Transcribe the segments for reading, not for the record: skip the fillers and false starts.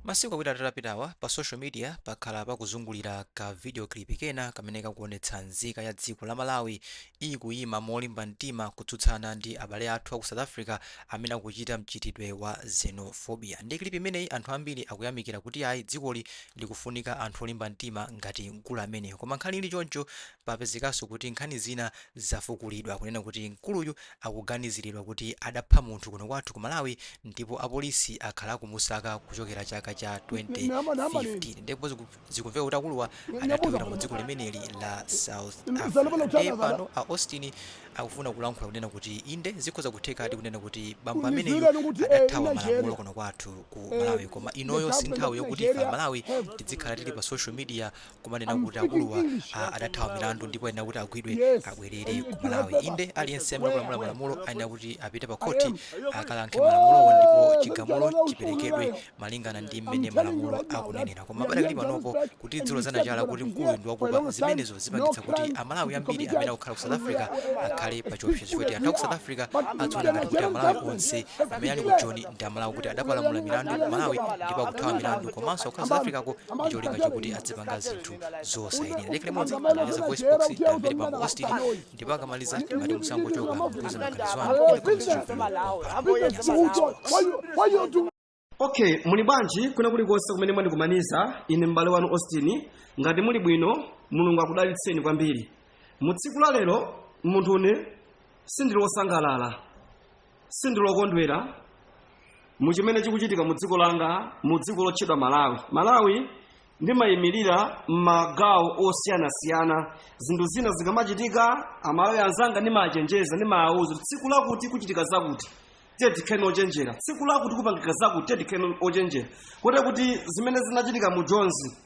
Masiku awiri atapitawa pa social media pakhala pakuzungulira ka video clip kena kamene kakuonetsa nzika ya dziko la Malawi ikuyima molimba mtima kutsutsana ndi abale athu aku South Africa amene akuchita mchitidwe wa xenophobia. Ndi clip imeneyi anthu ambiri akuyamikira kuti ayi dzikoli likufunika anthu olimba mtima ngati mkulu ameneyo. Koma nkhani ili choncho papezekanso kuti nkhani zina zafukulidwa kunena kuti mkuluyu akuganiziridwa kuti adapha munthu kuno kwathu ku Malawi ndipo apolisi akhala kumusaka kuchokera chaka cha 2015 ndipo zikumveka kuti akuluwa adathawira mu dziko limeneli la South Africa. Pano a Austin akufuna kulankhula kunena kuti inde zikhoza kuthekadi kunena kuti bambo ameneyo adathawa malamulo kuno kwathu ku Malawi, koma inoyo si nthawi yokuti ife Malawi tidzikhala tili pa social media kumanena kuti akuluwa adathawa milandu ndipo ayenera kuti agwidwe abwerere ku Malawi. Inde aliyense amene akulamula malamulo ayenera kuti apite pa khoti akalankhe malamulowo ndipo chigamulo chiperekedwe malingana ndi mmene malamulo akunenera. Koma padakali panopo kuti dzilo zanachala kuti mkulu ndi wakuba zimenezo zipangitsa kuti amalawi ambiri amene akukhala ku South Africa akhale pa chiopsezo choti anthu aku South Africa adziona ngati kuti amalawi onse amene ali ku Joni ndi amalawi kuti adapalamula milandu ku Malawi ndipo akuthawa milandu komanso akukhala South Africa ko ndi cholinga chokuti adzipanga zinthu zosayenera. Lekile modzi analiza voice box tamvere bambo Austin ndipo akamaliza ngati musango choka mtuza makanizwani. Okay, muli bwanji kuna kuli konse kumene mwandikumaniza ine m'bale wanu Austin. Ngati muli bwino Mulungu akudalitseni kwambiri. Mu tsiku la lero munthune sindili wosangalala, sindili wokondwera mu chimene chikuchitika mu dziko langa, mu dziko lotchedwa Malawi. Malawi ndimayimirira m'magawo osiyanasiyana. Zinthu zina zikamachitika amalawi anzanga ndimachenjeza ndimawauza tsiku lakuti kuchitika zakuti tikheni ochenjera, tsiku lakuti kupangika zakuti tikheni ochenjera. Kote kuti zimene zinachitika mu Jonzi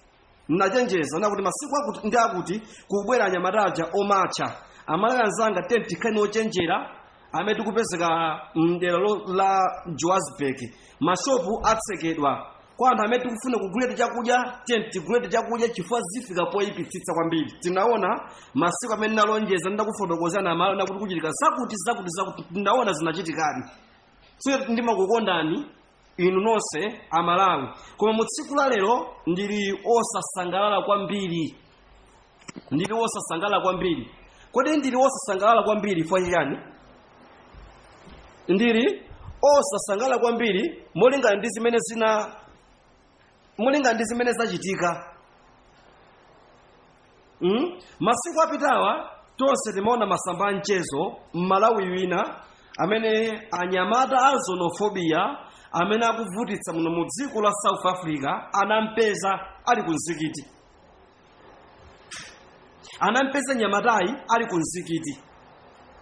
nachenjeza nakuti masiku akuti ndi akuti kubwera anyamataja omacha amalawi anzanga tikheni ochenjera amene tikupezeka mdera la Johannesburg. Mashopu atsekedwa kwa anthu amene tikufuna kuguleti chakudya tiguleti chakudya chifukwa zifika poyipitsitsa kwambiri. Tinaona masiku amene nalonjeza ndakufotokozana amalawi nakuti kuchitika zakuti ndaona zinachitikadi. So ndimakukondani inu nonse amalawi, koma mu tsiku la lero ndili osasangalala kwambiri. Ndili osasangalala kwambiri. Kodi ndili osasangalala kwambiri fwa chiyani? Ndili osasangalala kwambiri molingana ndi zimene zachitika. Masiku apitawa tonse timaona masamba a mchezo m'Malawi wina amene anyamata a xenophobia amene akuvutitsa muno mu dziko la South Africa anampeza ali ku mzikiti. Anampeza nyamatayi ali ku mzikiti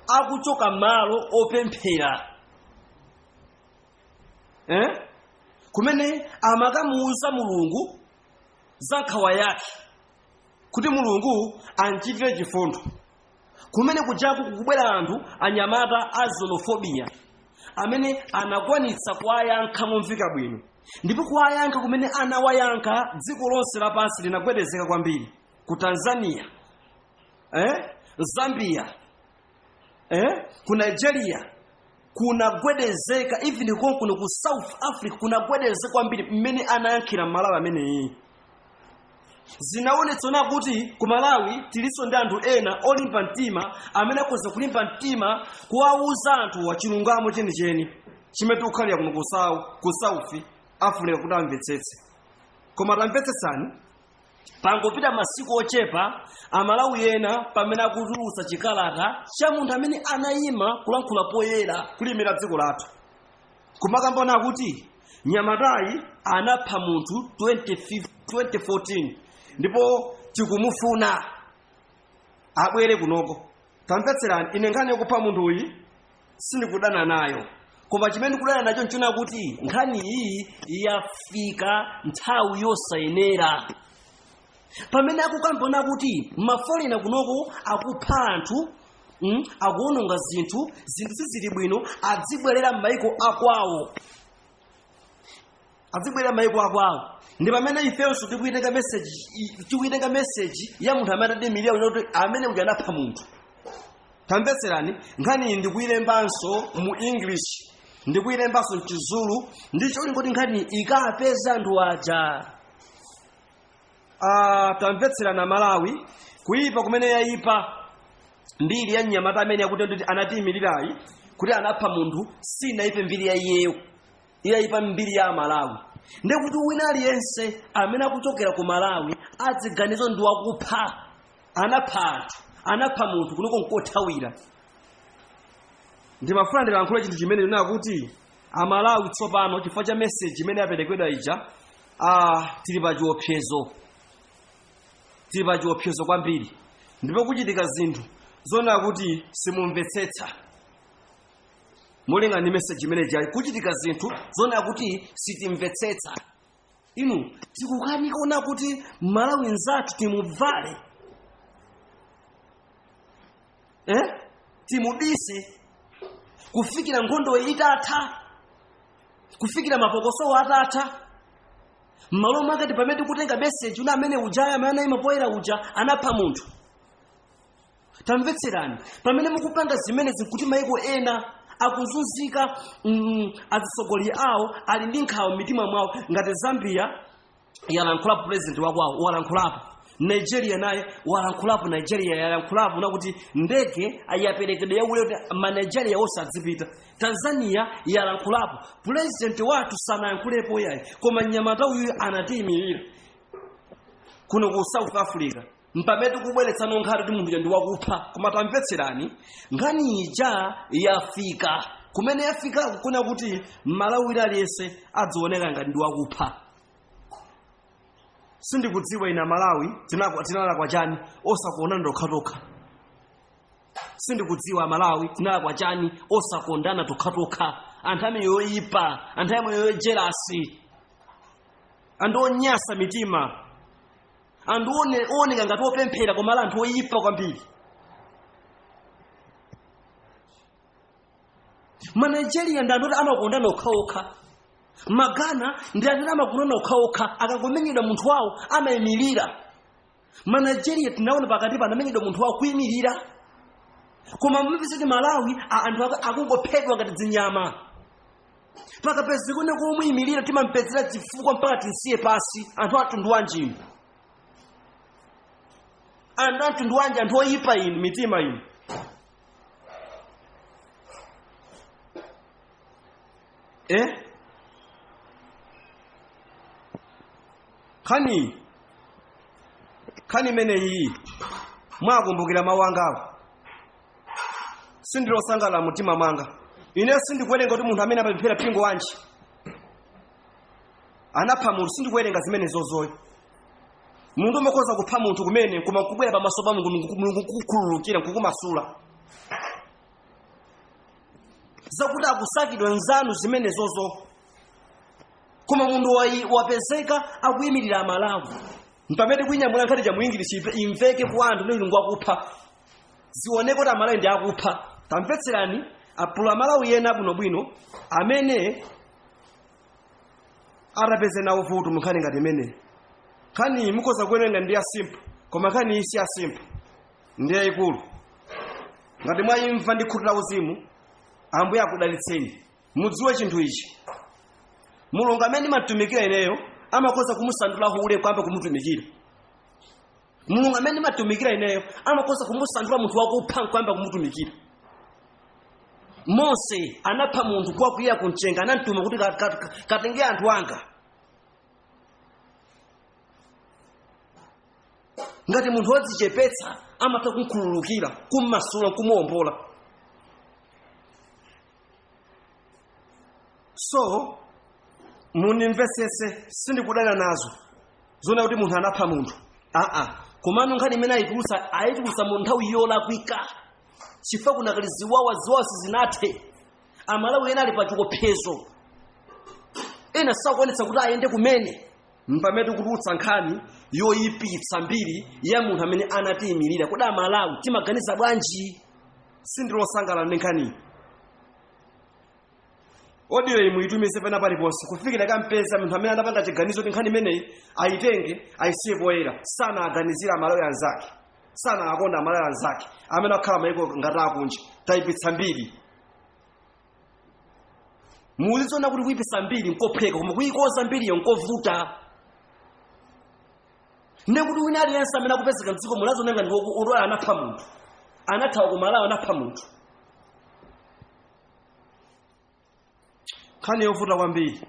akuchoka malo opemphera. Kumene amakamuuza Mulungu za nkhawa yake kuti Mulungu anchitire chifundo. Kumene kujaku kukubwera anthu anyamata a xenophobia amene anakwanitsa kuwayankha momveka bwino, ndipo kuwayankha kumene anawayankha dziko lonse lapansi linagwedezeka kwambiri. Ku Tanzania, Zambia, ku Nigeria kunagwedezeka, even kuno ku South Africa kunagwedezeka kwambiri mmene anayankhira Malawi ameneyi. Zinaonetsana kuti ku Malawi tiliso ndi anthu ena olimba mtima amene akhoza kulimba mtima kuwauza anthu wa chilungamo chenicheni chimene tikukhalira kuno ku South Africa kuti amvetsetse. Koma tamvetsetsani, pangopita masiku ochepa amalawi ena pamene akutulutsa chikalata cha munthu amene anayima kulankhula poyera kulimira dziko lathu. Kumakambona kuti nyamatayi anapha munthu 2014 ndipo tikumufuna abwere kunoko. Tamvetserani, ine nkhani yokupha munthu uyi sindikudana nayo, koma chimene ndikudana nacho nchona kuti nkhani iyi yafika nthawi yosayenera. Pamene akukambona kuti mafolena kunoko akupha anthu, akuononga zinthu sizili bwino, adzibwerera m'mayiko akwawo. Ndi pamene ifenso tikuitenga message ya munthu amene ademilira kuti amene uja anapha munthu. Tamvetserani, nkhani ndikuyilembanso mu English ndikuyilembanso mchizulu ndicho lingoti nkhani ikapeza anthu aja. Tamvetserana Malawi kuyipa kumene yayipa mbiri ya mnyamata amene yakuti anatiyimirirayi kuti anapha munthu sinayipe mbiri ya iyeyo, iyayipa mbiri ya Malawi. Ndekuti wina aliyense amene akuchokera ku Malawi adziganizo ndi wakupha, anapha munthu kunoko nkothawira. Ndimafuna ndilankhule chinthu chimene ndina kuti Amalawi tsopano chifukwa cha message imene yaperekedwa ija tili pa chiopsezo kwambiri, ndipo kuchitika zinthu zona kuti simumvetsetsa. Mulinga ni message imene jali kuchitika zinthu zona kuti sitimvetsetsa. Inu tikukanika ona kuti Malawi nzathu timuvale, timudise kufikira nkhondo itatha, kufikira mapokoso atatha. Malo makati pamene kutenga message una amene ujaya amene imapoera uja anapha munthu. Tamvetserani pamene mukupanga zimene zikuti maiko ena akuzunzika, azisogoli awo ali ndi nkhawa mitima mwawo. Ngati Zambia yalankhula president wakwawo walankhulapo, Nigeria naye walankhulapo, Nigeria yalankhulapo nakuti ndege ayaperekedwe yaule ma Nigeria osadzipita. Tanzania yalankhulapo, president wathu sanayankhulepo yayi, koma mnyamata uyu anatiyimirira. Kuno ku South Africa mpamene kubweretsa nonkhati kuti munthu ndi wakupha, koma tamvetserani nkhani ija yafika kumene yafika kuna kuti Malawi aliyense adzioneka ngati ndi wakupha. Sindikudziwa ina Malawi tinalakwa chani osakuonana tokhatokha. Sindikudziwa Malawi tinalakwa chani osakondana tokhatokha. Anthu amene yoyipa, anthu amene yojelasi, anthu onyasa mitima, anthu oneka ngati opemphera koma anthu oyipa kwambiri. Ma Nigeria ndi anthu amakondana okhaokha. Magana ndi anthu amakondana okhaokha, akangomenyedwa munthu wawo amayimirira. Ma Nigeria tinaona pakati panamenyedwa munthu wawo kuyimirira. Koma mumipeseti Malawi anthu akungophedwa ngati zinyama. Pakapezi kune kumuyimirira timampezera chifukwa mpaka tinsiye pasi. Anthu atundu wanji, anthu wanji, anthu oyipa inu mitima inu. Khani mene iyi mwakumbukira mawu angawo sindilosangala mutima mwanga. Ine sindikuwerenga kuti munthu amene amapemphera pingo wanji anapha munthu, sindikuwerenga zimene zozoyo. Munthu umakoza kupha munthu kumene koma kubwera pamaso pa Mulungu kukhululukira kukumasula. Zakuti akusakidwa nzanu zimene zozo. Koma munthu wapezeka akuyimirira Malawi. Mpamene kuinyamula nkhani ja muingilishi imveke kwa anthu ndi Mulungu akupha. Zioneke kuti Malawi ndi akupha. Tamvetserani apula Malawi yena bwinobwino amene arapeze nawo vuto munkhani ngati imene. Khani mukoza kuwerenga ndi ya simple, koma khani isi ya simple ndi yayikulu. Ngati mwayimva ndi khutu la uzimu, Ambuye akudalitseni. Mudziwe chinthu ichi. Mulungu amene matumikira ineyo amakoza kumusandula hule kwamba kumutumikira. Mulungu amene matumikira ineyo amakoza kumusandula munthu wakupha kwamba kumutumikira. Mose anapha munthu kwa kuya kunchenga, anamtuma kuti katenge anthu anga. Ngati munthu wodzichepetsa amatha kumkhululukira, kummasula, kumuombola. So munimvesese sindikudana nazo zona kuti munthu anapha munthu. Komano nkhani imene ayitulusa mu nthawi yolakwika. Chifukwa kunakali ziwawa sizinathe. Amalawi ena ali pa chiopsezo. Ena sakuonetsa kuti ayende kumene. Mpamene kutulutsa nkhani yoyipitsa mbiri ya munthu amene anatiyimirira. Kodi Amalawi timaganiza bwanji? Sindilosangala ndi nkhani. Odiwe muitumize pena paliponse kufikira kampeza munthu amene anapanga chiganizo kuti nkhani imeneyi ayitenge ayisiye poyera. Sana aganizira Amalawi anzake, sana akonda Amalawi anzake amene akhala maiko ngati akunja. Tayipitsa mbiri. mulizoona kuti kuyipisa mbiri nkopheka koma kuyikoza mbiriyo nkovuta. Ndekuti wina aliyense amene akupezeka mdziko mulazonanga ndi odwala anapha munthu, anathawa ku Malawi anapha munthu. Nkhani yovuta kwambiri.